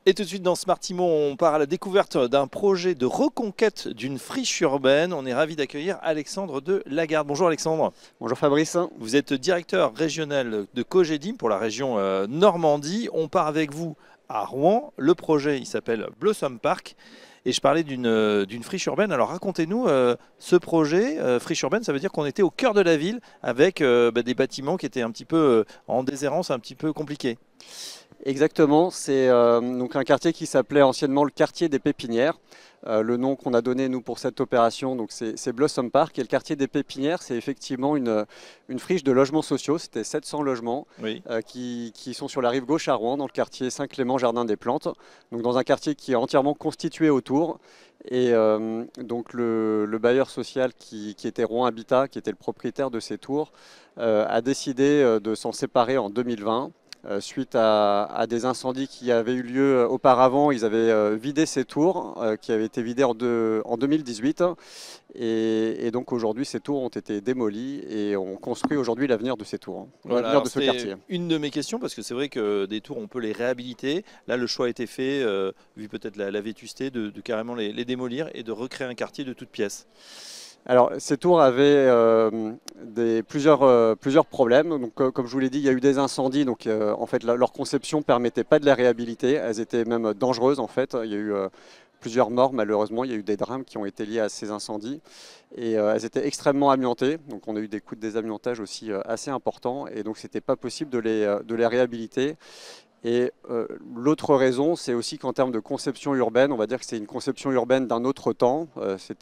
Et tout de suite dans Smart Immo, on part à la découverte d'un projet de reconquête d'une friche urbaine. On est ravi d'accueillir Alexandre de Lagarde. Bonjour Alexandre. Bonjour Fabrice. Vous êtes directeur régional de Cogedim pour la région Normandie. On part avec vous à Rouen. Le projet, il s'appelle Blossom Park. Et je parlais d'une friche urbaine. Alors racontez-nous ce projet. Friche urbaine, ça veut dire qu'on était au cœur de la ville avec des bâtiments qui étaient un petit peu en déshérence, un petit peu compliqués. Exactement, c'est donc un quartier qui s'appelait anciennement le quartier des Pépinières. Le nom qu'on a donné nous pour cette opération, donc c'est Blossom Park. Et le quartier des Pépinières, c'est effectivement une friche de logements sociaux. C'était 700 logements Oui. qui sont sur la rive gauche à Rouen, dans le quartier Saint-Clément Jardin des Plantes. Donc dans un quartier qui est entièrement constitué autour. Et donc le bailleur social qui était Rouen Habitat, qui était le propriétaire de ces tours, a décidé de s'en séparer en 2020. Suite à des incendies qui avaient eu lieu auparavant. Ils avaient vidé ces tours qui avaient été vidées en 2018 et donc aujourd'hui ces tours ont été démolies et on construit aujourd'hui l'avenir de ces tours, Voilà, l'avenir de ce quartier. une de mes questions parce que c'est vrai que des tours on peut les réhabiliter. Là le choix a été fait, vu peut-être la vétusté, de carrément les démolir et de recréer un quartier de toutes pièces. Alors, ces tours avaient plusieurs problèmes. Donc, comme je vous l'ai dit, il y a eu des incendies. Donc, en fait, leur conception ne permettait pas de les réhabiliter. Elles étaient même dangereuses, en fait. Il y a eu plusieurs morts, malheureusement. Il y a eu des drames qui ont été liés à ces incendies. Et elles étaient extrêmement amiantées. Donc, on a eu des coûts de désamiantage aussi assez importants. Et donc, ce n'était pas possible de les réhabiliter. Et l'autre raison, c'est aussi qu'en termes de conception urbaine, on va dire que c'est une conception urbaine d'un autre temps.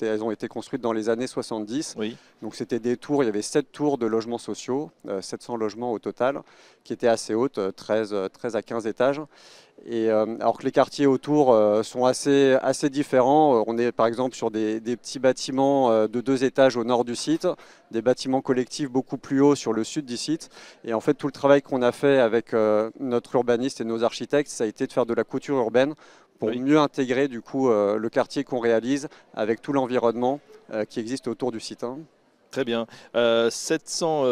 Elles ont été construites dans les années 70. Oui. Donc c'était des tours, il y avait 7 tours de logements sociaux, 700 logements au total, qui étaient assez hautes, 13 à 15 étages. Et alors que les quartiers autour sont assez différents. On est par exemple sur des petits bâtiments de 2 étages au nord du site, des bâtiments collectifs beaucoup plus hauts sur le sud du site. Et en fait, tout le travail qu'on a fait avec notre urbaniste et nos architectes, ça a été de faire de la couture urbaine pour Oui. mieux intégrer du coup le quartier qu'on réalise avec tout l'environnement qui existe autour du site. Très bien. 700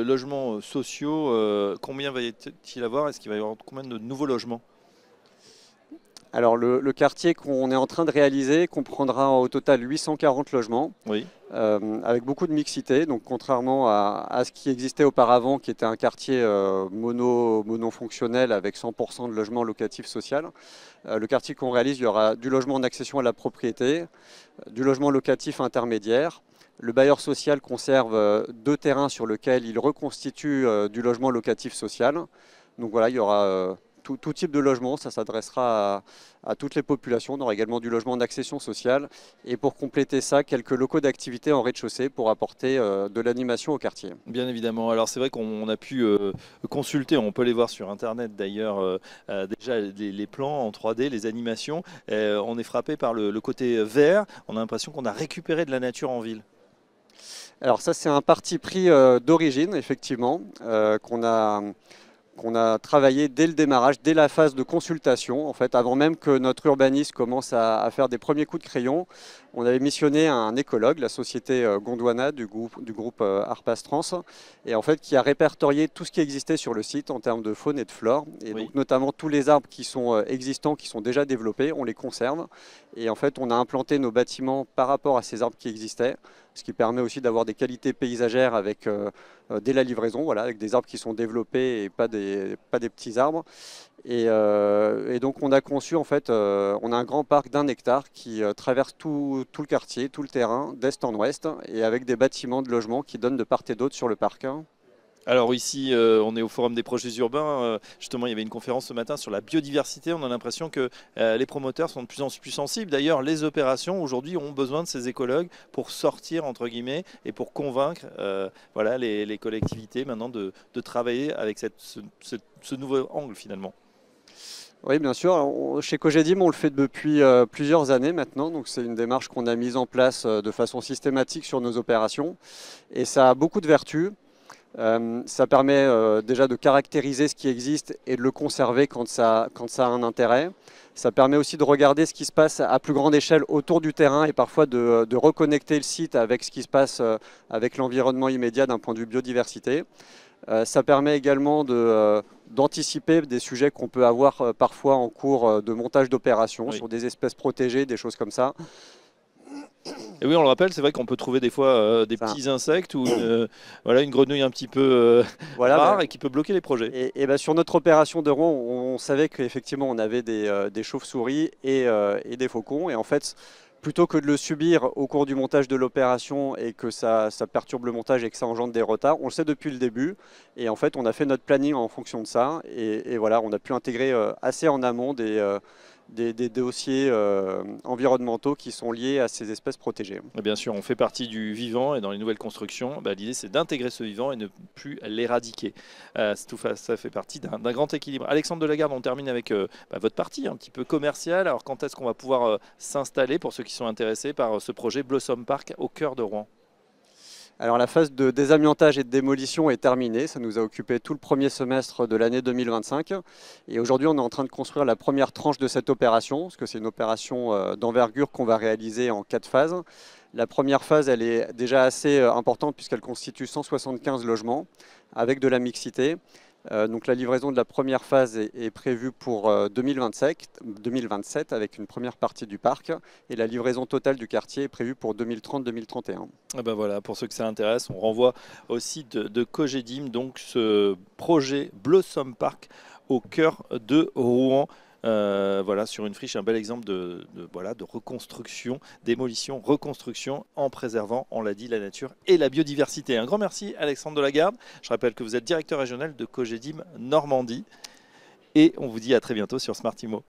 logements sociaux, combien va-t-il avoir? Est-ce qu'il va y avoir combien de nouveaux logements? Alors le quartier qu'on est en train de réaliser comprendra au total 840 logements, Oui. avec beaucoup de mixité. Donc contrairement à ce qui existait auparavant, qui était un quartier monofonctionnel avec 100% de logements locatifs social, le quartier qu'on réalise, il y aura du logement en accession à la propriété, du logement locatif intermédiaire. Le bailleur social conserve 2 terrains sur lesquels il reconstitue du logement locatif social. Donc voilà, il y aura tout type de logement, ça s'adressera à toutes les populations. On aura également du logement en accession sociale. Et pour compléter ça, quelques locaux d'activité en rez-de-chaussée pour apporter de l'animation au quartier. Bien évidemment. Alors c'est vrai qu'on a pu consulter, on peut les voir sur Internet d'ailleurs, déjà les plans en 3D, les animations. On est frappé par le côté vert. On a l'impression qu'on a récupéré de la nature en ville. Alors ça, c'est un parti pris d'origine, effectivement, qu'on a travaillé dès le démarrage, dès la phase de consultation. En fait, avant même que notre urbaniste commence à faire des premiers coups de crayon, on avait missionné un écologue, la société Gondwana du groupe Arpas Trans, et en fait qui a répertorié tout ce qui existait sur le site en termes de faune et de flore, et Oui. donc notamment tous les arbres qui sont existants, qui sont déjà développés, on les conserve, et en fait on a implanté nos bâtiments par rapport à ces arbres qui existaient, ce qui permet aussi d'avoir des qualités paysagères avec, dès la livraison, voilà, avec des arbres qui sont développés et pas des petits arbres. Et donc on a conçu, en fait, on a un grand parc d'1 hectare qui traverse tout le quartier, tout le terrain, d'est en ouest, et avec des bâtiments de logement qui donnent de part et d'autre sur le parc. Alors ici, on est au Forum des projets urbains. Justement, il y avait une conférence ce matin sur la biodiversité. On a l'impression que les promoteurs sont de plus en plus sensibles. D'ailleurs, les opérations aujourd'hui ont besoin de ces écologues pour sortir, entre guillemets, et pour convaincre voilà, les collectivités maintenant de travailler avec ce nouveau angle finalement. Oui, bien sûr. Chez Cogedim, on le fait depuis plusieurs années maintenant. Donc, c'est une démarche qu'on a mise en place de façon systématique sur nos opérations. Et ça a beaucoup de vertus. Ça permet déjà de caractériser ce qui existe et de le conserver quand ça a un intérêt. Ça permet aussi de regarder ce qui se passe à plus grande échelle autour du terrain et parfois de reconnecter le site avec ce qui se passe avec l'environnement immédiat d'un point de vue biodiversité. Ça permet également d'anticiper des sujets qu'on peut avoir parfois en cours de montage d'opération, Oui. sur des espèces protégées, des choses comme ça. Et oui, on le rappelle, c'est vrai qu'on peut trouver des fois des Ça. petits insectes ou voilà, une grenouille un petit peu Voilà, rare et qui peut bloquer les projets. Et sur notre opération de Rouen, on savait qu'effectivement on avait des chauves-souris et des faucons. Et en fait, plutôt que de le subir au cours du montage de l'opération et que ça perturbe le montage et que ça engendre des retards, on le sait depuis le début. Et en fait, on a fait notre planning en fonction de ça. Et voilà, on a pu intégrer assez en amont des dossiers environnementaux qui sont liés à ces espèces protégées. Et bien sûr, on fait partie du vivant et dans les nouvelles constructions, l'idée c'est d'intégrer ce vivant et ne plus l'éradiquer. Ça fait partie d'un grand équilibre. Alexandre Delagarde, on termine avec votre partie un petit peu commerciale. Alors quand est-ce qu'on va pouvoir s'installer pour ceux qui sont intéressés par ce projet Blossom Park au cœur de Rouen? Alors la phase de désamiantage et de démolition est terminée, ça nous a occupé tout le premier semestre de l'année 2025 et aujourd'hui on est en train de construire la première tranche de cette opération, parce que c'est une opération d'envergure qu'on va réaliser en 4 phases. La première phase elle est déjà assez importante puisqu'elle constitue 175 logements avec de la mixité. Donc la livraison de la première phase est prévue pour 2027 avec une première partie du parc et la livraison totale du quartier est prévue pour 2030-2031. Ah ben voilà, pour ceux que ça intéresse, on renvoie au site de Cogedim, donc ce projet Blossom Park au cœur de Rouen. Voilà, sur une friche, un bel exemple voilà, de reconstruction, démolition, reconstruction en préservant, on l'a dit, la nature et la biodiversité. Un grand merci Alexandre Delagarde. Je rappelle que vous êtes directeur régional de Cogedim Normandie et on vous dit à très bientôt sur Smart Imo.